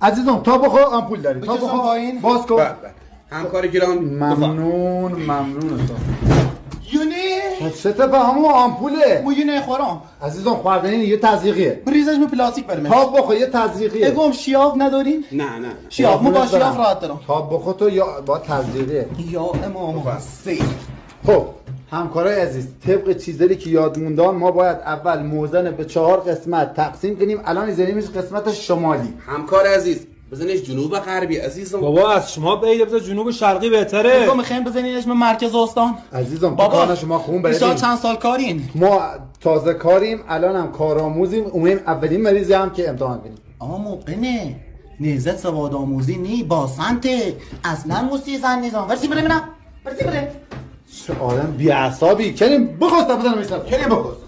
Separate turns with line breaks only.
عزیزم تا بخور آمپول داری تا
بکشم
بخور
پایین.
باز کن.
همکار گرام
ممنون تو.
یونی
چته به همون آمپوله
مو یونی خورم
عزیزم خوردنین یه تزریقیه
بریزش مو پلاستیک برمه
تا بخور یه تزریقیه
اگم شیاف ندارین؟
نه
شیاف مو با
قربونت
شیاف
برم.
راحت دارم
تا بخور تو یا با تزریقیه.
یا امام سی
خب همکارای عزیز طبق چیزایی که یاد موندان ما باید اول موزن به 4 قسمت تقسیم کنیم. الان میذاریمش قسمت شمالی.
همکار عزیز بزنش جنوب غربی عزیزم.
بابا از شما بعید بذار جنوب شرقی بهتره.
اگم میخوایم بزنینش به مرکز استان
عزیزم تو
بابا
کار شما خون
ایشان
بردیم.
چند سال کارین؟
ما تازه کاریم الان هم کارآموزیم. اومدیم اولین مریضی هم که امتحان کنیم.
اما موقنه نهزت سواد آموزی نی با سنته اصلا موسی زن نیزم برسی بره منم برسی بره
چه آدم بی‌عصابی. کریم بخواست بزنم میشم. کریم بخواست